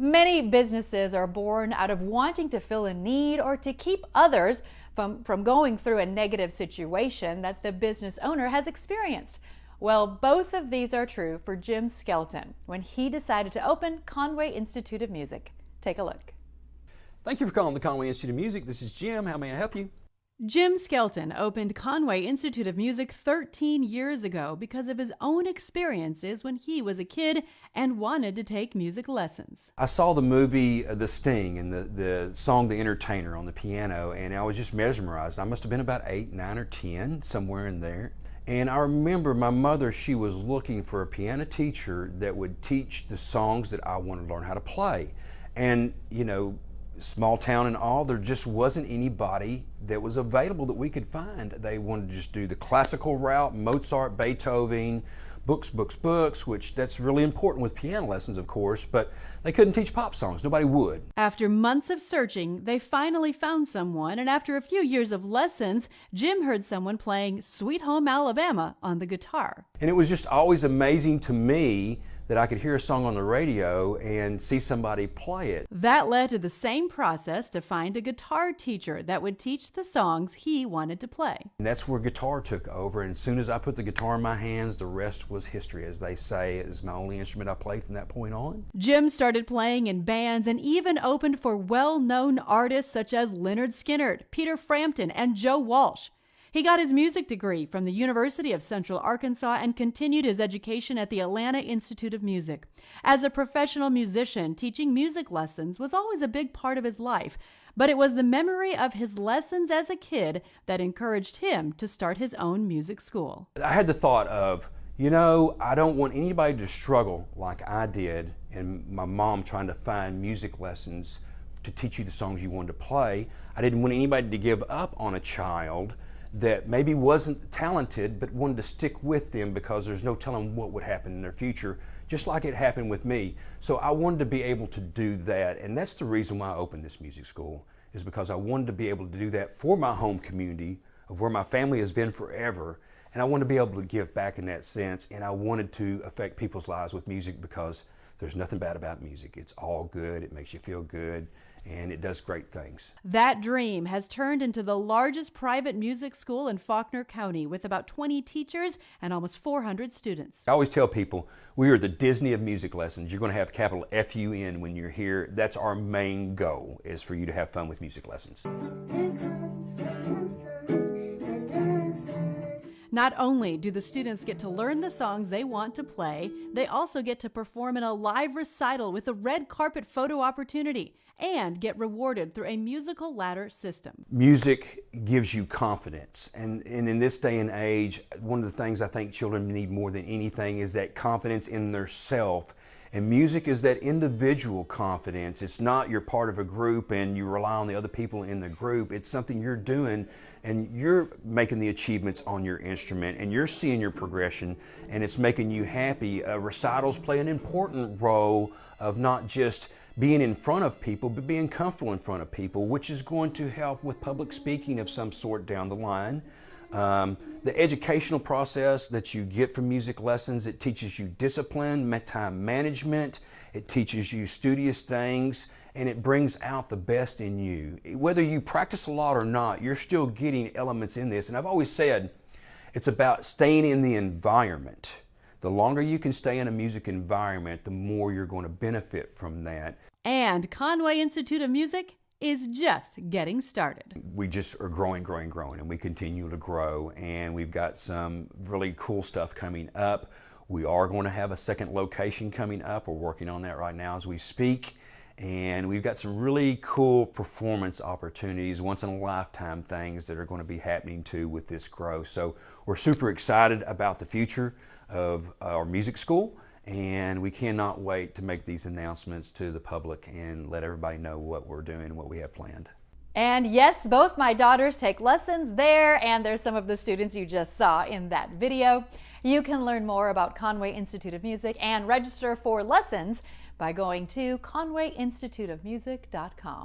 Many businesses are born out of wanting to fill a need or to keep others from going through a negative situation that the business owner has experienced. Well, both of these are true for Jim Skelton when he decided to open Conway Institute of Music. Take a look. Thank you for calling the Conway Institute of Music. This is Jim. How may I help you? Jim Skelton opened Conway Institute of Music 13 years ago because of his own experiences when he was a kid and wanted to take music lessons. I saw the movie The Sting and the song The Entertainer on the piano, and I was just mesmerized. I must have been about 8, 9, or 10, somewhere in there. And I remember my mother, she was looking for a piano teacher that would teach the songs that I wanted to learn how to play. And, you know, small town and all, there just wasn't anybody that was available that we could find. They wanted to just do the classical route, Mozart, Beethoven, books, which that's really important with piano lessons, of course, but they couldn't teach pop songs. Nobody would. After months of searching, they finally found someone, and after a few years of lessons, Jim heard someone playing Sweet Home Alabama on the guitar. And it was just always amazing to me that I could hear a song on the radio and see somebody play it. That led to the same process to find a guitar teacher that would teach the songs he wanted to play. And that's where guitar took over, and as soon as I put the guitar in my hands, the rest was history, as they say. It was my only instrument I played from that point on. Jim started playing in bands and even opened for well-known artists such as Lynyrd Skynyrd, Peter Frampton, and Joe Walsh. He got his music degree from the University of Central Arkansas and continued his education at the Atlanta Institute of Music. As a professional musician, teaching music lessons was always a big part of his life, but it was the memory of his lessons as a kid that encouraged him to start his own music school. I had the thought of, you know, I don't want anybody to struggle like I did and my mom trying to find music lessons to teach you the songs you wanted to play. I didn't want anybody to give up on a child that maybe wasn't talented but wanted to stick with them because there's no telling what would happen in their future, just like it happened with me. So I wanted to be able to do that, and that's the reason why I opened this music school, is because I wanted to be able to do that for my home community of where my family has been forever, and I wanted to be able to give back in that sense, and I wanted to affect people's lives with music because there's nothing bad about music. It's all good, it makes you feel good, and it does great things. That dream has turned into the largest private music school in Faulkner County with about 20 teachers and almost 400 students. I always tell people we are the Disney of music lessons. You're going to have capital F-U-N when you're here. That's our main goal, is for you to have fun with music lessons. Not only do the students get to learn the songs they want to play, they also get to perform in a live recital with a red carpet photo opportunity and get rewarded through a musical ladder system. Music gives you confidence, and in this day and age, one of the things I think children need more than anything is that confidence in their self. And music is that individual confidence. It's not you're part of a group and you rely on the other people in the group. It's something you're doing and you're making the achievements on your instrument and you're seeing your progression and it's making you happy. Recitals play an important role of not just being in front of people, but being comfortable in front of people, which is going to help with public speaking of some sort down the line. The educational process that you get from music lessons, it teaches you discipline, time management, it teaches you studious things, and it brings out the best in you. Whether you practice a lot or not, you're still getting elements in this. And I've always said it's about staying in the environment. The longer you can stay in a music environment, the more you're going to benefit from that. And Conway Institute of Music is just getting started. We just are growing, and we continue to grow, and we've got some really cool stuff coming up. We are going to have a second location coming up. We're working on that right now as we speak, and we've got some really cool performance opportunities, once-in-a-lifetime things that are going to be happening too with this growth. So we're super excited about the future of our music school, and we cannot wait to make these announcements to the public and let everybody know what we're doing and what we have planned. And yes, both my daughters take lessons there, and there's some of the students you just saw in that video. You can learn more about Conway Institute of Music and register for lessons by going to conwayinstituteofmusic.com.